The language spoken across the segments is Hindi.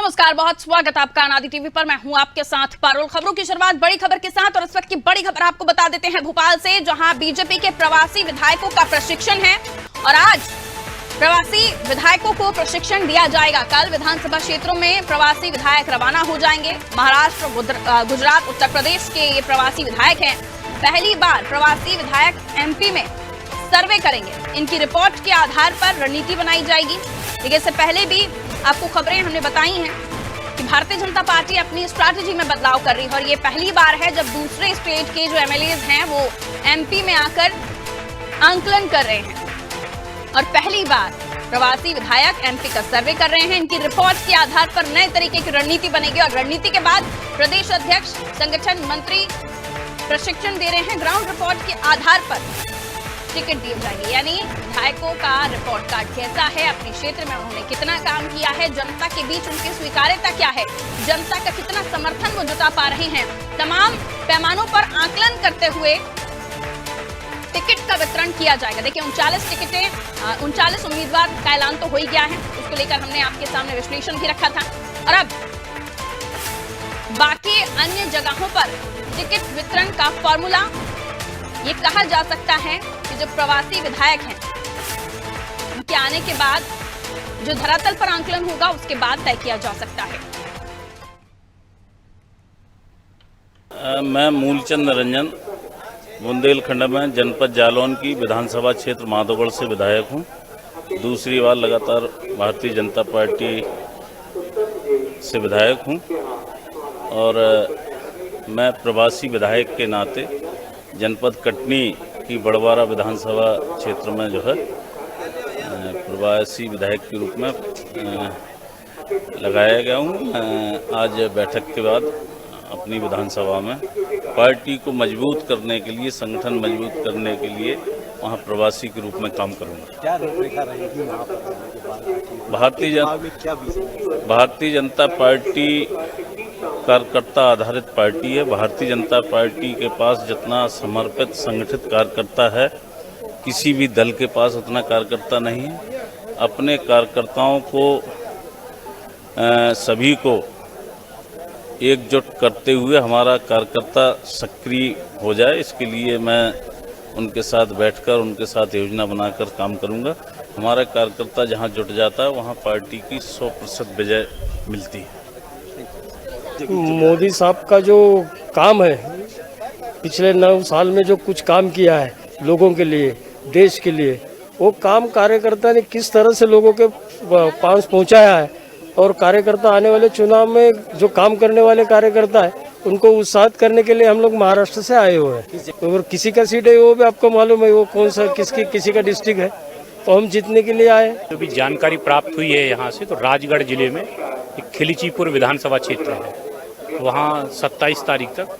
नमस्कार, बहुत स्वागत आपका अनादि टीवी पर। मैं हूं आपके साथ पारुल। खबरों की शुरुआत बड़ी खबर के साथ, और इस वक्त की बड़ी खबर आपको बता देते हैं भोपाल से, जहां बीजेपी के प्रवासी विधायकों का प्रशिक्षण है और आज प्रवासी विधायकों को प्रशिक्षण दिया जाएगा। कल विधानसभा क्षेत्रों में प्रवासी विधायक रवाना हो जाएंगे। महाराष्ट्र, गुजरात, उत्तर प्रदेश के ये प्रवासी विधायक हैं। पहली बार प्रवासी विधायक एमपी में सर्वे करेंगे। इनकी रिपोर्ट के आधार पर रणनीति बनाई जाएगी। लेकिन इससे पहले भी आपको खबरें हमने बताई हैं कि भारतीय जनता पार्टी अपनी स्ट्रैटेजी में बदलाव कर रही है, और ये पहली बार है जब दूसरे स्टेट के जो एमएलएज हैं वो एमपी में आकर आंकलन कर रहे हैं, और पहली बार प्रवासी विधायक एमपी का सर्वे कर रहे हैं। इनकी रिपोर्ट के आधार पर नए तरीके की रणनीति बनेगी, और रणनीति के बाद प्रदेश अध्यक्ष, संगठन मंत्री प्रशिक्षण दे रहे हैं। ग्राउंड रिपोर्ट के आधार पर टिकट दिए जाएंगे, यानी विधायकों का रिपोर्ट कार्ड कैसा है, अपने क्षेत्र में उन्होंने कितना काम किया है, जनता के बीच उनकी स्वीकार्यता क्या है, जनता का कितना समर्थन वो जुटा पा रहे हैं, तमाम पैमानों पर आकलन करते हुए टिकट का वितरण किया जाएगा। देखिए 39 टिकटें, 39 उम्मीदवार का ऐलान तो हो ही गया है। उसको लेकर हमने आपके सामने विश्लेषण भी रखा था, और अब बाकी अन्य जगहों पर टिकट वितरण का फॉर्मूला ये कहा जा सकता है कि जो प्रवासी विधायक हैं उनके आने के बाद जो धरातल पर आंकलन होगा उसके बाद तय किया जा सकता है। मैं मूलचंद निरंजन बुंदेलखंड में जनपद जालौन की विधानसभा क्षेत्र माधोगढ़ से विधायक हूं। दूसरी बार लगातार भारतीय जनता पार्टी से विधायक हूं, और मैं प्रवासी विधायक के नाते जनपद कटनी की बड़वारा विधानसभा क्षेत्र में जो है प्रवासी विधायक के रूप में लगाया गया हूँ। आज बैठक के बाद अपनी विधानसभा में पार्टी को मजबूत करने के लिए, संगठन मजबूत करने के लिए वहाँ प्रवासी के रूप में काम करूँगा। क्या रूपरेखा रहेगी वहाँ पर? भारतीय जनता पार्टी कार्यकर्ता आधारित पार्टी है। भारतीय जनता पार्टी के पास जितना समर्पित संगठित कार्यकर्ता है, किसी भी दल के पास उतना कार्यकर्ता नहीं है। अपने कार्यकर्ताओं को सभी को एकजुट करते हुए हमारा कार्यकर्ता सक्रिय हो जाए, इसके लिए मैं उनके साथ बैठकर उनके साथ योजना बनाकर काम करूंगा। हमारा कार्यकर्ता जहां जुट जाता है वहां पार्टी की 100% विजय मिलती है। मोदी साहब का जो काम है, पिछले 9 साल में जो कुछ काम किया है लोगों के लिए, देश के लिए, वो काम कार्यकर्ता ने किस तरह से लोगों के पास पहुंचाया है, और कार्यकर्ता आने वाले चुनाव में जो काम करने वाले कार्यकर्ता है उनको उत्साहित करने के लिए हम लोग महाराष्ट्र से आए हुए हैं। और किसी का सीट है वो भी आपको मालूम है, वो कौन सा किसी का डिस्ट्रिक्ट है, तो हम जीतने के लिए आए। जो भी जानकारी प्राप्त हुई है यहाँ से, तो राजगढ़ जिले में एक खिलीचीपुर विधानसभा क्षेत्र है, वहाँ 27 तारीख तक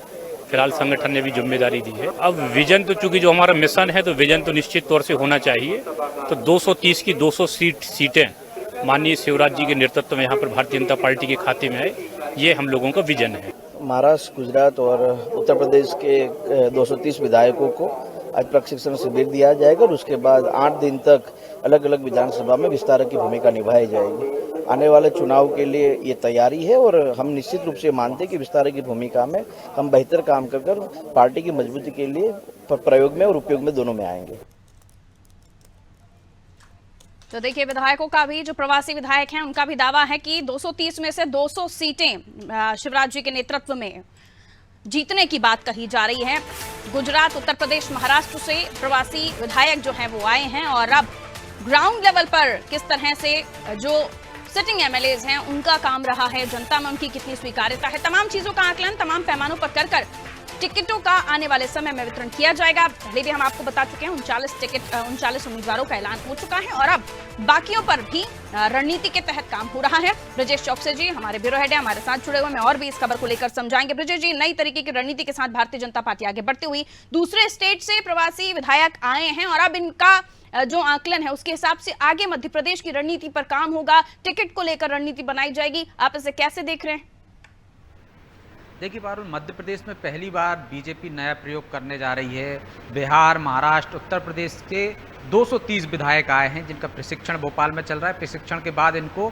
फिलहाल संगठन ने भी जिम्मेदारी दी है। अब विजन तो चूंकि जो हमारा मिशन है, तो विजन तो निश्चित तौर से होना चाहिए। तो 230 की 200 सीटें माननीय शिवराज जी के नेतृत्व में यहाँ पर भारतीय जनता पार्टी के खाते में है, ये हम लोगों का विजन है। महाराष्ट्र, गुजरात और उत्तर प्रदेश के 230 विधायकों को आज प्रशिक्षण शिविर दिया जाएगा, और उसके बाद 8 दिन तक अलग अलग विधानसभा में विस्तारक की भूमिका निभाई जाएगी। आने वाले चुनाव के लिए ये तैयारी है, और हम निश्चित रूप से मानते हैं कि विस्तारक की भूमिका में हम बेहतर काम कर पार्टी की मजबूती के लिए प्रयोग में और उपयोग में दोनों में आएंगे। तो देखिए, विधायकों का भी, जो प्रवासी विधायक हैं उनका भी दावा है कि 230 में से 200 सीटें शिवराज जी के नेतृत्व में जीतने की बात कही जा रही है। गुजरात, उत्तर प्रदेश, महाराष्ट्र से प्रवासी विधायक जो हैं वो आए हैं, और अब ग्राउंड लेवल पर किस तरह से जो सिटिंग एमएलएज हैं उनका काम रहा है, जनता में उनकी कितनी स्वीकार्यता है, तमाम चीजों का आकलन तमाम पैमानों पर कर टिकटों का आने वाले समय में वितरण किया जाएगा। पहले भी हम आपको बता चुके हैं 39 उम्मीदवारों का ऐलान हो चुका है, और अब बाकियों पर भी रणनीति के तहत काम हो रहा है। ब्रजेश चौकसे जी हमारे ब्यूरो हेड है, हमारे साथ जुड़े हुए हैं, और भी इस खबर को लेकर समझाएंगे। ब्रजेश जी, नई तरीके की रणनीति के साथ भारतीय जनता पार्टी आगे बढ़ती हुई, दूसरे स्टेट से प्रवासी विधायक आए हैं, और अब इनका जो आकलन है उसके हिसाब से आगे मध्य प्रदेश की रणनीति पर काम होगा, टिकट को लेकर रणनीति बनाई जाएगी। आप इसे कैसे देख रहे हैं? देखिए पारुल, मध्य प्रदेश में पहली बार बीजेपी नया प्रयोग करने जा रही है। बिहार, महाराष्ट्र, उत्तर प्रदेश के 230 विधायक आए हैं जिनका प्रशिक्षण भोपाल में चल रहा है। प्रशिक्षण के बाद इनको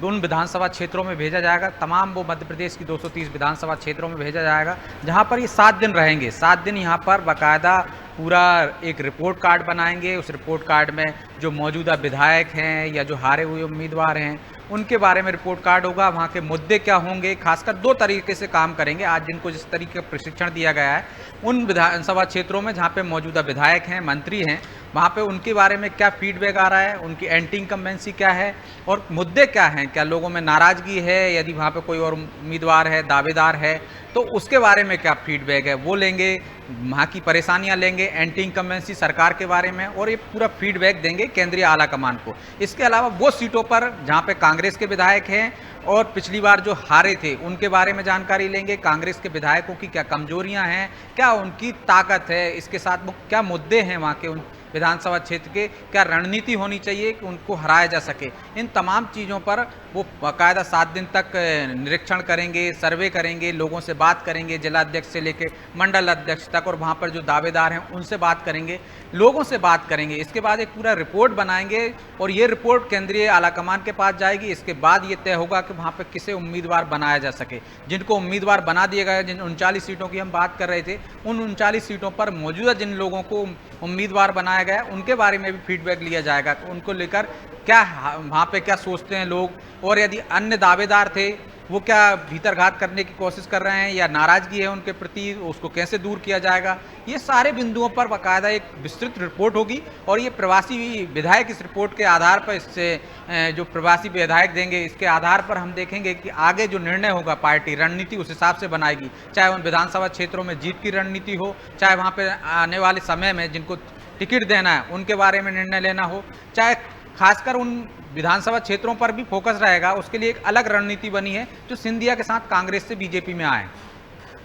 उन विधानसभा क्षेत्रों में भेजा जाएगा। तमाम वो मध्य प्रदेश की 230 विधानसभा क्षेत्रों में भेजा जाएगा, जहां पर ये 7 दिन रहेंगे। 7 दिन यहाँ पर बाकायदा पूरा एक रिपोर्ट कार्ड बनाएंगे। उस रिपोर्ट कार्ड में जो मौजूदा विधायक हैं या जो हारे हुए उम्मीदवार हैं उनके बारे में रिपोर्ट कार्ड होगा। वहाँ के मुद्दे क्या होंगे, खासकर 2 तरीके से काम करेंगे। आज जिनको जिस तरीके का प्रशिक्षण दिया गया है, उन विधानसभा क्षेत्रों में जहाँ पे मौजूदा विधायक हैं, मंत्री हैं, वहाँ पे उनके बारे में क्या फीडबैक आ रहा है, उनकी एंटी इनकम्बेंसी क्या है और मुद्दे क्या हैं, क्या लोगों में नाराज़गी है, यदि वहाँ पे कोई और उम्मीदवार है, दावेदार है तो उसके बारे में क्या फीडबैक है वो लेंगे। वहाँ की परेशानियाँ लेंगे, एंटी इनकम्बेंसी सरकार के बारे में, और ये पूरा फीडबैक देंगे केंद्रीय आला कमान को। इसके अलावा वो सीटों पर जहाँ पे कांग्रेस के विधायक हैं और पिछली बार जो हारे थे उनके बारे में जानकारी लेंगे। कांग्रेस के विधायकों की क्या कमजोरियां हैं, क्या उनकी ताकत है, इसके साथ वो क्या मुद्दे हैं वहाँ के उन विधानसभा क्षेत्र के, क्या रणनीति होनी चाहिए कि उनको हराया जा सके। इन तमाम चीज़ों पर वो बाकायदा 7 दिन तक निरीक्षण करेंगे, सर्वे करेंगे, लोगों से बात करेंगे, जिलाध्यक्ष से लेकर मंडल अध्यक्ष तक, और वहाँ पर जो दावेदार हैं उनसे बात करेंगे, लोगों से बात करेंगे। इसके बाद एक पूरा रिपोर्ट बनाएंगे और ये रिपोर्ट केंद्रीय आलाकमान के पास जाएगी। इसके बाद ये तय होगा कि वहाँ पर किसे उम्मीदवार बनाया जा सके। जिनको उम्मीदवार बना दिया गया, जिन 39 सीटों की हम बात कर रहे थे, उन 39 सीटों पर मौजूदा जिन लोगों को उम्मीदवार बनाया गया उनके बारे में भी फीडबैक लिया जाएगा। उनको लेकर क्या वहाँ पे क्या सोचते हैं लोग, और यदि अन्य दावेदार थे वो क्या भीतरघात करने की कोशिश कर रहे हैं या नाराज़गी है उनके प्रति, उसको कैसे दूर किया जाएगा। ये सारे बिंदुओं पर बाकायदा एक विस्तृत रिपोर्ट होगी और ये प्रवासी विधायक इस रिपोर्ट के आधार पर, इससे जो प्रवासी विधायक देंगे इसके आधार पर हम देखेंगे कि आगे जो निर्णय होगा पार्टी रणनीति उस हिसाब से बनाएगी। चाहे उन विधानसभा क्षेत्रों में जीत की रणनीति हो, चाहे वहाँ पर आने वाले समय में जिनको टिकट देना है उनके बारे में निर्णय लेना हो, चाहे खासकर उन विधानसभा क्षेत्रों पर भी फोकस रहेगा। उसके लिए एक अलग रणनीति बनी है जो सिंधिया के साथ कांग्रेस से बीजेपी में आए,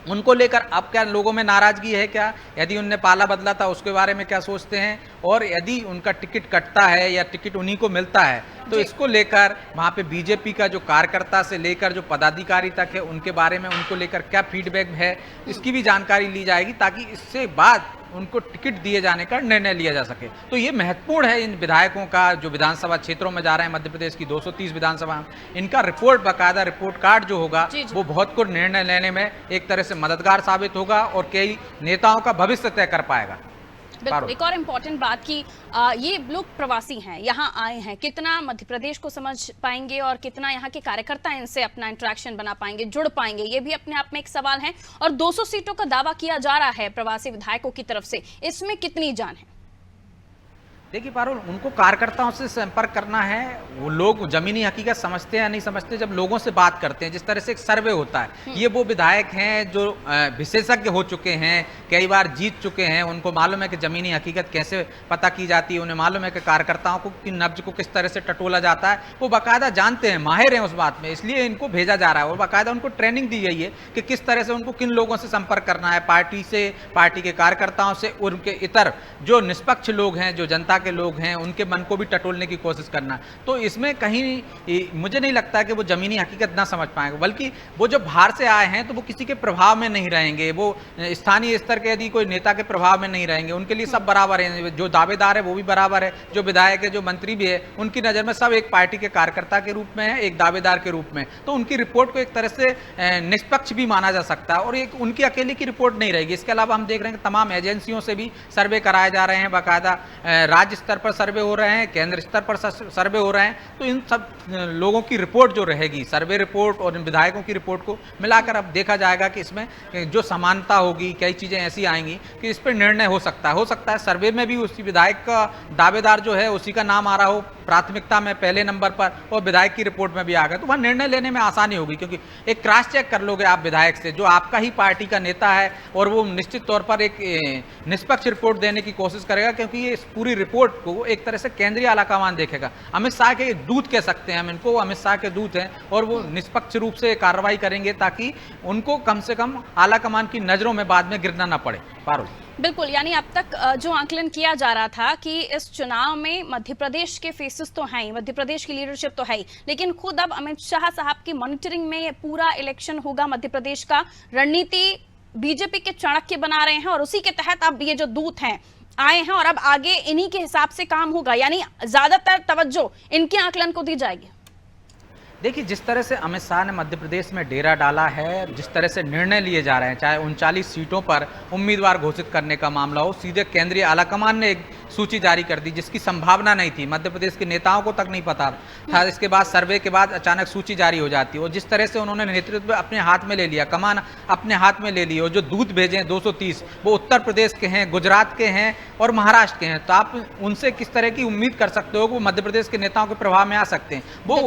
उनको लेकर अब क्या लोगों में नाराजगी है, क्या यदि उनने पाला बदला था उसके बारे में क्या सोचते हैं, और यदि उनका टिकट कटता है या टिकट उन्हीं को मिलता है तो इसको लेकर वहाँ पे बीजेपी का जो कार्यकर्ता से लेकर जो पदाधिकारी तक है उनके बारे में, उनको लेकर क्या फीडबैक है, इसकी भी जानकारी ली जाएगी ताकि इससे बाद उनको टिकट दिए जाने का निर्णय लिया जा सके। तो ये महत्वपूर्ण है इन विधायकों का जो विधानसभा क्षेत्रों में जा रहे हैं, मध्य प्रदेश की 230 विधानसभा, इनका रिपोर्ट बाकायदा रिपोर्ट कार्ड जो होगा वो बहुत कुछ निर्णय लेने में एक तरह से मददगार साबित होगा और कई नेताओं का भविष्य तय कर पाएगा। एक और इम्पोर्टेंट बात कि ये लोग प्रवासी हैं, यहाँ आए हैं, कितना मध्य प्रदेश को समझ पाएंगे और कितना यहाँ के कार्यकर्ता इनसे अपना इंटरेक्शन बना पाएंगे, जुड़ पाएंगे, ये भी अपने आप में एक सवाल है। और 200 सीटों का दावा किया जा रहा है प्रवासी विधायकों की तरफ से, इसमें कितनी जान है? देखिए पारुल, उनको कार्यकर्ताओं से संपर्क करना है। वो लोग जमीनी हकीकत समझते हैं या नहीं समझते, जब लोगों से बात करते हैं, जिस तरह से एक सर्वे होता है, ये वो विधायक हैं जो विशेषज्ञ हो चुके हैं, कई बार जीत चुके हैं, उनको मालूम है कि जमीनी हकीकत कैसे पता की जाती है, उन्हें मालूम है कि कार्यकर्ताओं को की नब्ज को किस तरह से टटोला जाता है, वो बाकायदा जानते हैं, माहिर हैं उस बात में, इसलिए इनको भेजा जा रहा है। और बाकायदा उनको ट्रेनिंग दी गई है कि किस तरह से उनको किन लोगों से संपर्क करना है, पार्टी से, पार्टी के कार्यकर्ताओं से, उनके इतर जो निष्पक्ष लोग हैं, जो जनता के लोग हैं, उनके मन को भी टटोलने की कोशिश करना। तो इसमें कहीं मुझे नहीं लगता कि वो जमीनी हकीकत ना समझ पाएंगे, बल्कि वो जो बाहर से आए हैं तो वो किसी के प्रभाव में नहीं रहेंगे, वो स्थानीय स्तर के यदि कोई नेता के प्रभाव में नहीं रहेंगे, उनके लिए सब बराबर हैं। जो दावेदार है वो भी बराबर है, जो विधायक है, जो मंत्री भी है, उनकी नज़र में सब एक पार्टी के कार्यकर्ता के रूप में है, एक दावेदार के रूप में। तो उनकी रिपोर्ट को एक तरह से निष्पक्ष भी माना जा सकता है और एक उनकी अकेले की रिपोर्ट नहीं रहेगी। इसके अलावा हम देख रहे हैं कि तमाम एजेंसियों से भी सर्वे कराए जा रहे हैं, बाकायदा राज्य स्तर पर सर्वे हो रहे हैं, केंद्र स्तर पर सर्वे हो रहे हैं। तो इन सब लोगों की रिपोर्ट जो रहेगी, सर्वे रिपोर्ट और इन विधायकों की रिपोर्ट को मिलाकर अब देखा जाएगा कि इसमें जो समानता होगी, कई चीज़ें ऐसी आएंगी कि इस पर निर्णय हो सकता है सर्वे में भी उसी विधायक का दावेदार जो है उसी का नाम आ रहा हो प्राथमिकता में पहले नंबर पर, और विधायक की रिपोर्ट में भी आ गया, तो वहाँ निर्णय लेने में आसानी होगी, क्योंकि एक क्रॉस चेक कर लोगे आप विधायक से जो आपका ही पार्टी का नेता है, और वो निश्चित तौर पर एक निष्पक्ष रिपोर्ट देने की कोशिश करेगा, क्योंकि ये इस पूरी रिपोर्ट को एक तरह से केंद्रीय आलाकमान देखेगा। अमित शाह के दूत कह सकते हैं हम इनको, अमित शाह के दूत हैं, और वो निष्पक्ष रूप से कार्रवाई करेंगे ताकि उनको कम से कम आलाकमान की नज़रों में बाद में गिरना ना पड़े। पारुल, बिल्कुल, यानी अब तक जो आकलन किया जा रहा था कि इस चुनाव में मध्य प्रदेश के फेसेस तो हैं ही, मध्य प्रदेश की लीडरशिप तो है ही, लेकिन खुद अब अमित शाह साहब की मॉनिटरिंग में ये पूरा इलेक्शन होगा। मध्य प्रदेश का रणनीति बीजेपी के चाणक्य बना रहे हैं और उसी के तहत अब ये जो दूत हैं आए हैं और अब आगे इन्हीं के हिसाब से काम होगा, यानी ज्यादातर तवज्जो इनके आकलन को दी जाएगी। देखिए, जिस तरह से अमित शाह ने मध्य प्रदेश में डेरा डाला है, जिस तरह से निर्णय लिए जा रहे हैं, चाहे 39 सीटों पर उम्मीदवार घोषित करने का मामला हो, सीधे केंद्रीय आलाकमान ने एक सूची जारी कर दी जिसकी संभावना नहीं थी, मध्य प्रदेश के नेताओं को तक नहीं पता था। इसके बाद सर्वे के बाद अचानक सूची जारी हो जाती है और जिस तरह से उन्होंने नेतृत्व अपने हाथ में ले लिया, कमान अपने हाथ में ले ली और जो दूत भेजे हैं 230 वो उत्तर प्रदेश के हैं, गुजरात के हैं और महाराष्ट्र के हैं, तो आप उनसे किस तरह की उम्मीद कर सकते हो कि वो मध्य प्रदेश के नेताओं के प्रभाव में आ सकते हैं। वो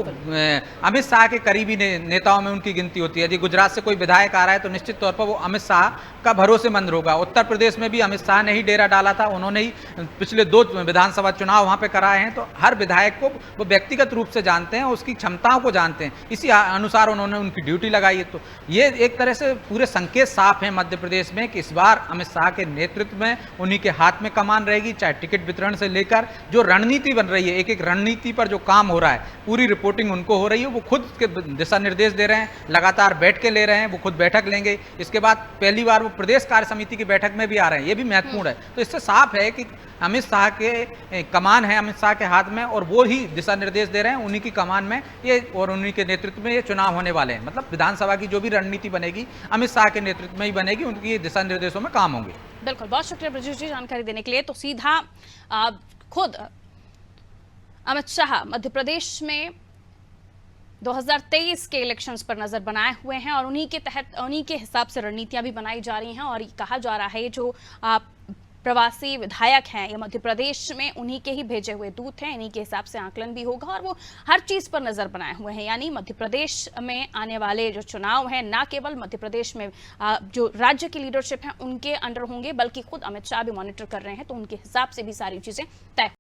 अमित शाह के करीबी नेताओं में उनकी गिनती होती है। यदि गुजरात से कोई विधायक आ रहा है तो निश्चित तौर पर वो अमित शाह का भरोसेमंद होगा। उत्तर प्रदेश में भी अमित शाह ने ही डेरा डाला था, उन्होंने ही पिछले 2 विधानसभा चुनाव वहां पे कराए हैं, तो हर विधायक को वो व्यक्तिगत रूप से जानते हैं, उसकी क्षमताओं को जानते हैं, इसी अनुसार उन्होंने उनकी ड्यूटी लगाई है। तो ये एक तरह से पूरे संकेत साफ है मध्य प्रदेश में कि इस बार अमित शाह के नेतृत्व में उन्हीं के हाथ में कमान रहेगी, चाहे टिकट वितरण से लेकर जो रणनीति बन रही है, एक एक रणनीति पर जो काम हो रहा है पूरी रिपोर्टिंग उनको हो रही है। वो खुद के दिशा निर्देश दे रहे हैं, लगातार बैठ के ले रहे हैं, वो खुद बैठक लेंगे। इसके बाद पहली बार वो प्रदेश कार्य समिति की बैठक में भी आ रहे हैं, ये भी महत्वपूर्ण है। तो इससे साफ है कि अमित शाह के कमान है अमित शाह के हाथ में और वो ही दिशा निर्देश दे रहे हैं, उन्हीं की कमान में ये और उन्हीं के नेतृत्व में ये चुनाव होने वाले हैं। मतलब विधानसभा की जो भी रणनीति बनेगी अमित शाह के नेतृत्व में ही बनेगी, उनकी दिशा निर्देशों में काम होंगे। बिल्कुल, बहुत शुक्रिया ब्रजेश जी जानकारी देने के लिए। तो सीधा खुद अमित शाह मध्य प्रदेश में 2023 के इलेक्शंस पर नजर बनाए हुए हैं और उन्हीं के तहत उन्हीं के हिसाब से रणनीतियां भी बनाई जा रही हैं और कहा जा रहा है जो प्रवासी विधायक हैं ये मध्य प्रदेश में उन्हीं के ही भेजे हुए दूत हैं, इन्हीं के हिसाब से आकलन भी होगा और वो हर चीज पर नजर बनाए हुए हैं। यानी मध्य प्रदेश में आने वाले जो चुनाव हैं ना केवल मध्य प्रदेश में जो राज्य की लीडरशिप है उनके अंडर होंगे, बल्कि खुद अमित शाह भी मॉनिटर कर रहे हैं, तो उनके हिसाब से भी सारी चीजें तय